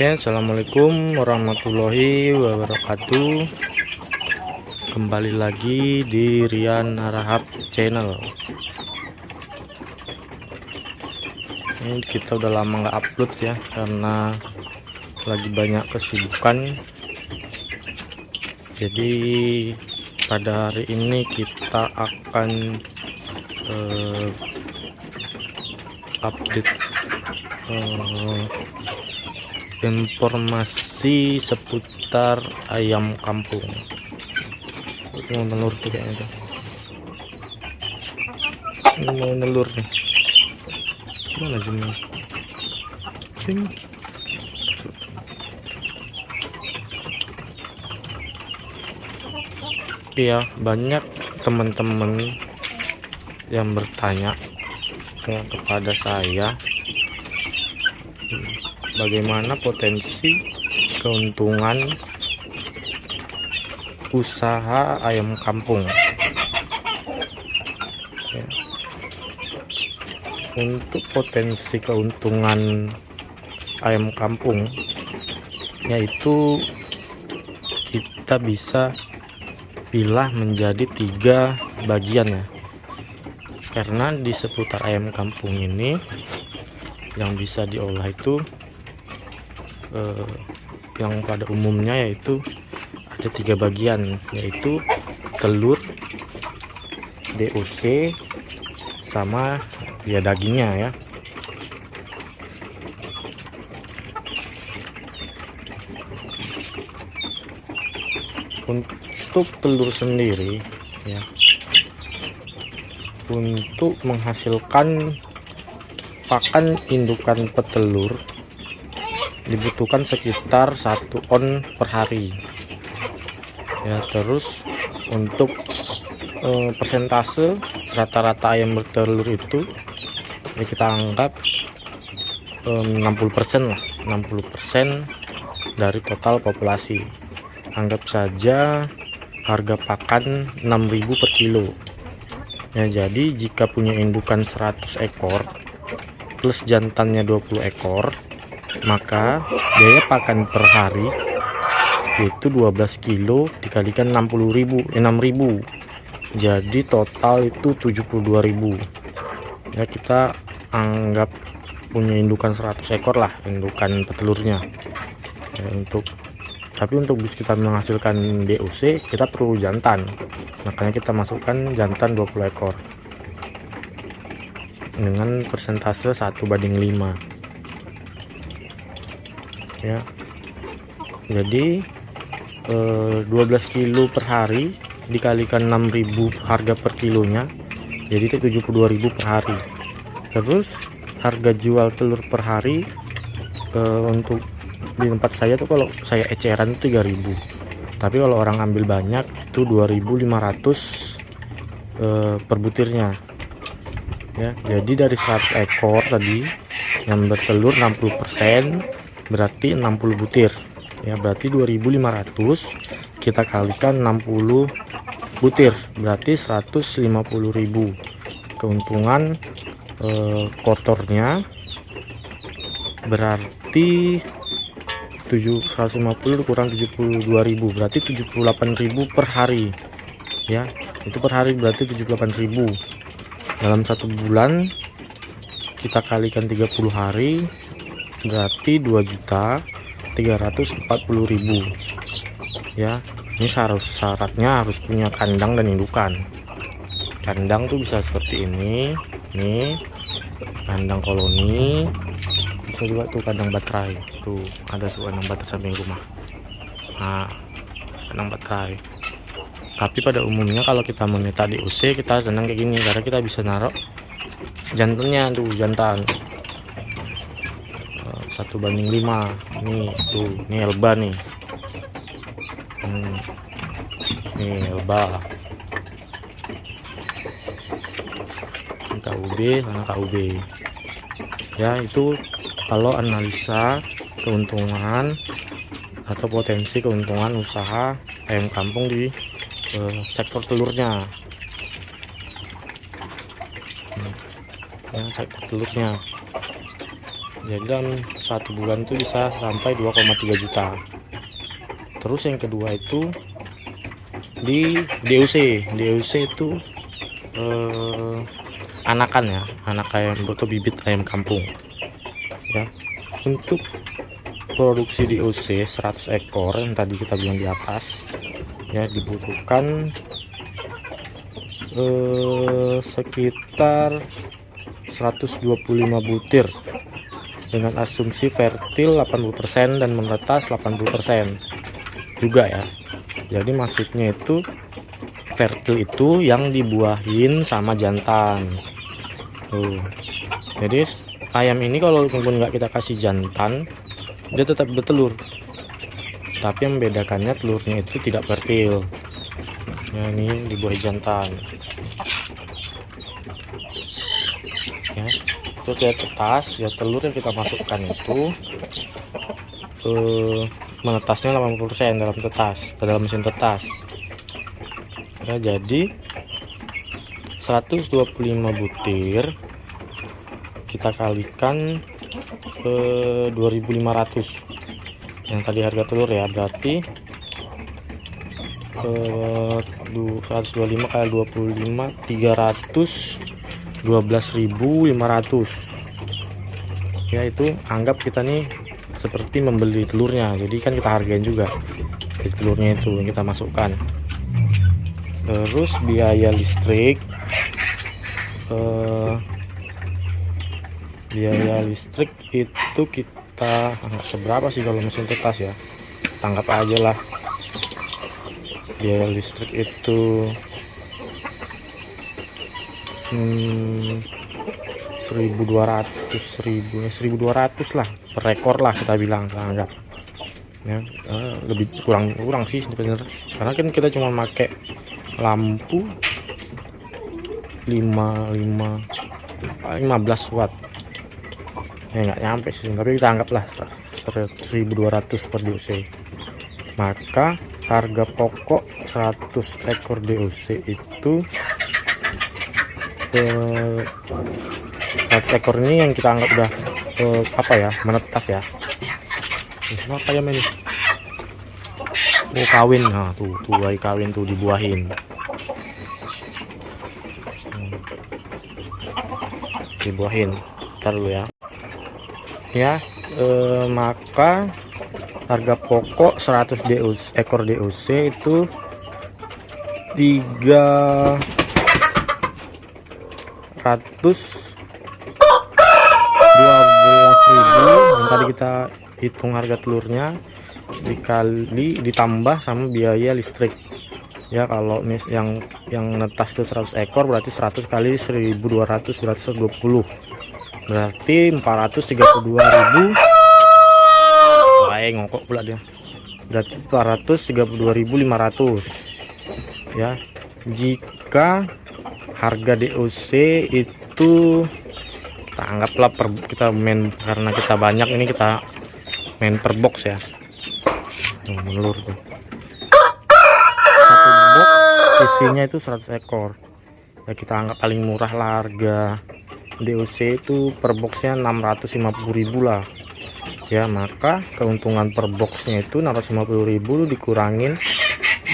Oke, assalamualaikum warahmatullahi wabarakatuh. Kembali lagi di Rian Harahap channel. Ini kita udah lama nggak upload ya, karena lagi banyak kesibukan. Jadi pada hari ini kita akan update informasi seputar ayam kampung. Mau nelur tuh kayaknya tuh. Ini mau nelur nih. Mana zoomnya? Zoom. Iya, banyak teman-teman yang bertanya kepada saya bagaimana potensi keuntungan usaha ayam kampung ya. Untuk potensi keuntungan ayam kampung yaitu kita bisa pilah menjadi 3 bagian ya, karena di seputar ayam kampung ini yang bisa diolah itu yang pada umumnya yaitu ada 3 bagian, yaitu telur, DOC, sama ya dagingnya ya. Untuk telur sendiri ya, untuk menghasilkan pakan indukan petelur dibutuhkan sekitar 1 on per hari ya. Terus untuk persentase rata-rata ayam bertelur itu ya kita anggap 60% lah, 60% dari total populasi. Anggap saja harga pakan 6.000 per kilo ya. Jadi jika punya indukan 100 ekor plus jantannya 20 ekor, maka biaya pakan per hari yaitu 12 kilo dikalikan 6.000, jadi total itu 72.000 ya. Kita anggap punya indukan 100 ekor lah indukan petelurnya ya. Tapi untuk bisa kita menghasilkan DOC kita perlu jantan, makanya kita masukkan jantan 20 ekor dengan persentase 1:5 ya. Jadi 12 kilo per hari dikalikan 6.000 harga per kilonya, jadi itu 72.000 per hari. Terus harga jual telur per hari untuk di tempat saya tuh kalau saya eceran itu 3.000, tapi kalau orang ambil banyak itu 2.500 per butirnya ya. Jadi dari 100 ekor tadi yang bertelur 60%, berarti 60 butir ya, berarti 2.500 kita kalikan 60 butir berarti 150.000. Keuntungan kotornya berarti 150 kurang 72.000 berarti 78.000 per hari ya. Itu per hari berarti 78.000 dalam 1 bulan. Kita kalikan 30 hari berarti 2.340.000 ya. Ini syaratnya harus punya kandang dan indukan. Kandang tuh bisa seperti ini nih, kandang koloni, bisa juga tuh kandang baterai. Tuh ada kandang baterai samping rumah. Nah, kandang baterai. Tapi pada umumnya kalau kita meminta DOC kita senang kayak gini, karena kita bisa naruh jantannya tuh, jantan 1:5 nih tuh. Ini elba nih, ini elba, ini KUB sama KUB ya. Itu kalau analisa keuntungan atau potensi keuntungan usaha ayam kampung di sektor telurnya ya, sektor telurnya. Jadi dalam 1 bulan itu bisa sampai 2,3 juta. Terus yang kedua itu di DOC. DOC itu anakan ya, anak ayam atau bibit ayam kampung ya. Untuk produksi DOC 100 ekor yang tadi kita bilang di atas ya, dibutuhkan sekitar 125 butir dengan asumsi fertil 80% dan menetas 80% juga ya. Jadi maksudnya itu fertil itu yang dibuahin sama jantan tuh. Jadi ayam ini kalau nggak kita kasih jantan, dia tetap bertelur, tapi yang membedakannya telurnya itu tidak fertil ya. Ini dibuahi jantan ya. Terus dia tetas ya, telur yang kita masukkan itu menetasnya 80% dalam tetas, dalam mesin tetas ya. Jadi 125 butir kita kalikan 2.500 yang tadi harga telur ya, berarti 125 kali 25 312.500 ya. Itu anggap kita nih seperti membeli telurnya, jadi kan kita hargain juga jadi telurnya itu yang kita masukkan. Terus biaya listrik, itu kita anggap seberapa sih kalau mesin tetas ya, tanggap aja lah. Biaya listrik itu 1.200 lah per ekor lah kita bilang, anggap ya. Lebih kurang sih sebenarnya, karena kan kita cuma pakai lampu 15 watt ya, nggak nyampe sih, tapi kita anggaplah 1.200 per DOC. Maka harga pokok 100 ekor DOC itu 100 ekor ini yang kita anggap udah menetas ya. Apa ya ini? Kawin. Nah, tuh bayi kawin tuh dibuahin. Dibuahin. Ntar dulu ya. Maka harga pokok 100 ekor DOC itu 312.000 yang tadi kita hitung harga telurnya, ditambah sama biaya listrik ya. Kalau yang netas itu 100 ekor berarti 100 kali 1.200 berarti 120, berarti 432.000. Ngokok pula dia, berarti 432.500 ya. Jika harga DOC itu kita anggaplah kita main, karena kita banyak ini, kita main per box ya. Menelur tuh, satu box isinya itu 100 ekor ya. Kita anggap paling murah lah harga DOC itu per boxnya 650.000 lah ya. Maka keuntungan per boxnya itu 650.000 dikurangin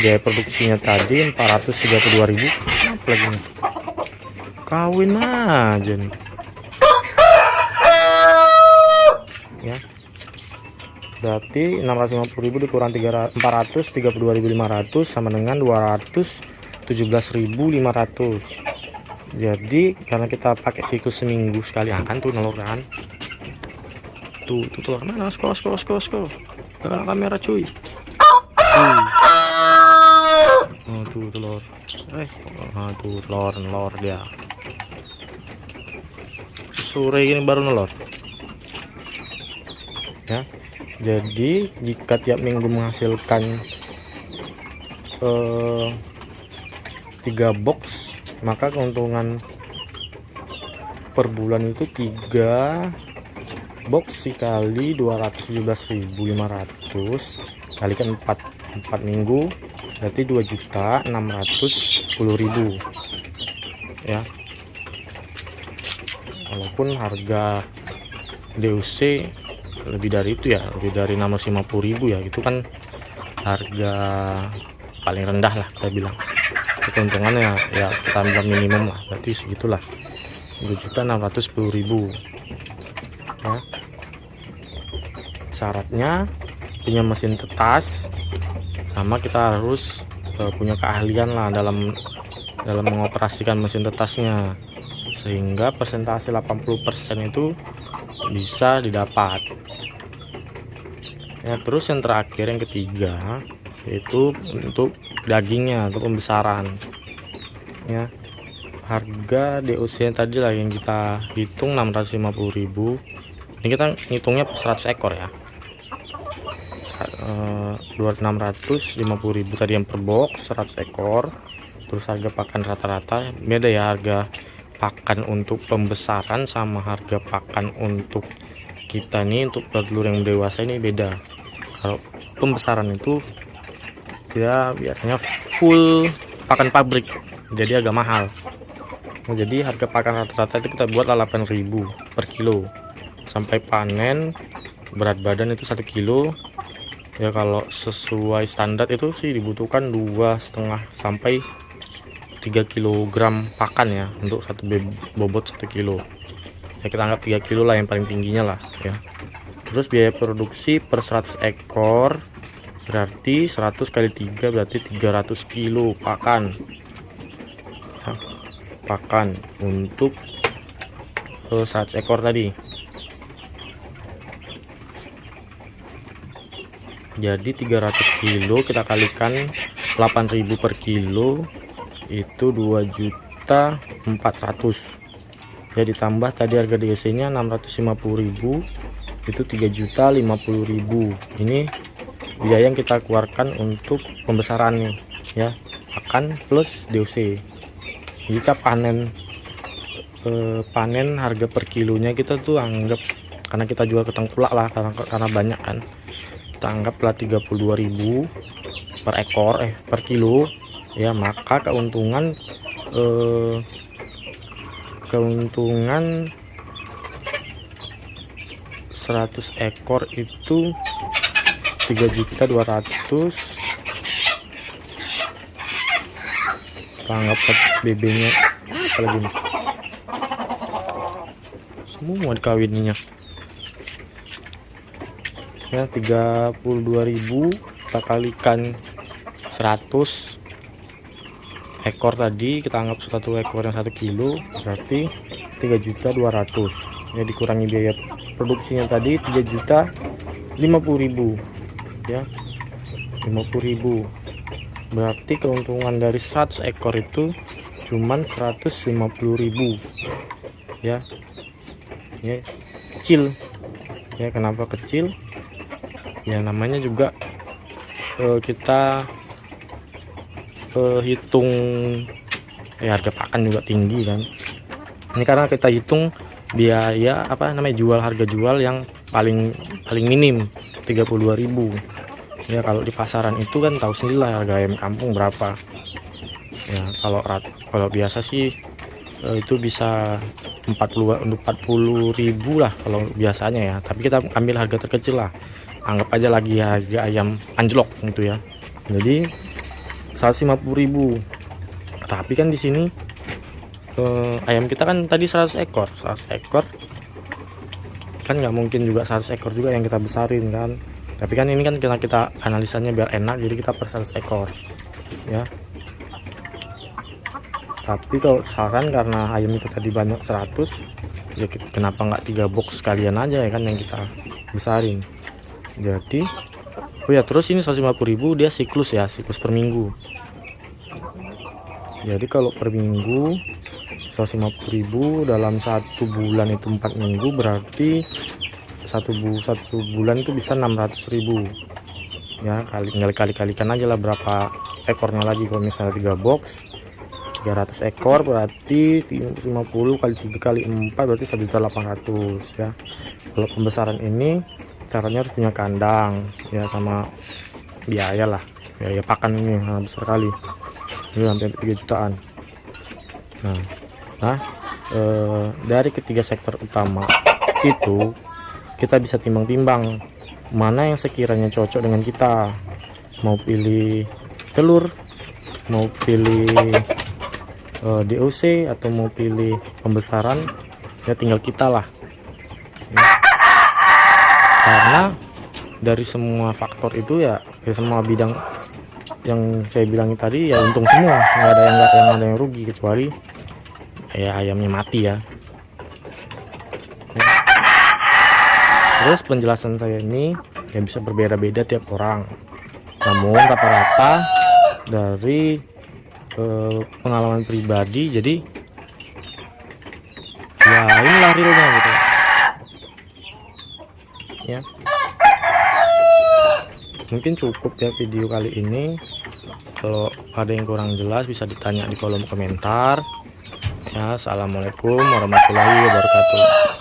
biaya produksinya tadi 432.000. Apa lagi nih? Kawin aja nih ya. Berarti 650.000 dikurang 432.500 sama dengan 217.500. Jadi karena kita pakai siklus seminggu sekali akan tuh nelur kan. Tuh telur mana? Skor kamera cuy. Tuh telur. Tuh telur dia. Sore ini baru nelur. Ya. Jadi jika tiap minggu menghasilkan 3 box, maka keuntungan per bulan itu 3 box dikali 217.500 kalikan 4 minggu berarti 2.610.000 ya. Walaupun harga DOC lebih dari itu ya, lebih dari 650.000 ya, itu kan harga paling rendah lah kita bilang. Keuntungannya ya kita ambil minimum lah, berarti segitulah, 2.610.000 ya. Syaratnya punya mesin tetas, sama kita harus punya keahlian lah dalam mengoperasikan mesin tetasnya, sehingga persentase 80% itu bisa didapat ya. Terus yang terakhir, yang ketiga, yaitu untuk dagingnya, untuk pembesaran ya. Harga DOC yang tadi lah yang kita hitung 650.000, ini kita ngitungnya per 100 ekor ya. 650.000 tadi yang per box, 100 ekor. Terus harga pakan rata-rata beda ya, harga pakan untuk pembesaran sama harga pakan untuk kita nih, untuk telur yang dewasa ini beda. Kalau pembesaran itu dia biasanya full pakan pabrik, jadi agak mahal. Jadi harga pakan rata-rata itu kita buat 8.000 per kilo. Sampai panen berat badan itu 1 kilo ya. Kalau sesuai standar itu sih dibutuhkan 2,5 sampai 3 kg pakan ya, untuk satu bobot 1 kilo ya. Kita anggap 3 kilo lah yang paling tingginya lah ya. Terus biaya produksi per 100 ekor berarti 100 kali 3 berarti 300 kilo pakan ya, pakan untuk 100 ekor tadi. Jadi 300 kilo kita kalikan 8.000 per kilo, itu 2.400.000 ya. Ditambah tadi harga DOC nya 650.000, itu 3.050.000. Ini biaya yang kita keluarkan untuk pembesaran nih ya, pakan plus DOC. Jika panen harga per kilonya kita tuh anggap, karena kita jual ke tengkulak lah, karena banyak kan, kita anggaplah 32.000 per ekor per kilo ya. Maka keuntungan 100 ekor itu 3.200.000. Anggap BB nya apalagi nih, semua dikawinnya ya. 32.000 kita kalikan 100 ekor tadi, kita anggap satu ekor yang 1 kilo berarti 3.200.000 ya. Dikurangi biaya produksinya tadi 3.050.000 ya, 50.000. Berarti keuntungan dari 100 ekor itu cuman 150.000 ya. Ini kecil ya. Kenapa kecil ya? Namanya juga kita hitung ya, harga pakan juga tinggi kan. Ini karena kita hitung biaya harga jual yang paling minim 32.000 ya. Kalau di pasaran itu kan tahu sendiri lah harga ayam kampung berapa ya. Kalau biasa sih itu bisa 40.000 lah kalau biasanya ya. Tapi kita ambil harga terkecil lah, anggap aja lagi harga ayam anjlok gitu ya. Jadi 150.000. Tapi kan di sini ayam kita kan tadi 100 ekor kan nggak mungkin juga 100 ekor juga yang kita besarin kan. Tapi kan ini kan kita analisanya biar enak, jadi kita per 100 ekor ya. Tapi kalau saran, karena ayam itu tadi banyak 100 ya, kenapa nggak 3 box sekalian aja ya kan yang kita besarin. Jadi terus ini 150.000 dia siklus ya, siklus per minggu. Jadi kalau per minggu 150.000 dalam 1 bulan itu 4 minggu, berarti satu bulan itu bisa 600.000 ya. Kalikan aja lah berapa ekornya lagi. Kalau misalnya 3 box 300 ekor berarti 50 kali 3 kali 4 berarti 1.800.000 ya. Kalau pembesaran ini caranya harus punya kandang ya, sama biaya lah, biaya pakan ini besar kali, ini hampir 3 jutaan. Nah dari ketiga sektor utama itu kita bisa timbang-timbang mana yang sekiranya cocok dengan kita, mau pilih telur, mau pilih DOC, atau mau pilih pembesaran, ya tinggal kita lah. Karena dari semua faktor itu ya semua bidang yang saya bilang tadi ya untung semua, nggak ada yang rugi, kecuali ya ayamnya mati ya. Terus penjelasan saya ini ya bisa berbeda-beda tiap orang, namun rata-rata dari pengalaman pribadi, jadi ya inilah realnya gitu ya. Mungkin cukup ya video kali ini. Kalau ada yang kurang jelas bisa ditanya di kolom komentar ya. Assalamualaikum warahmatullahi wabarakatuh.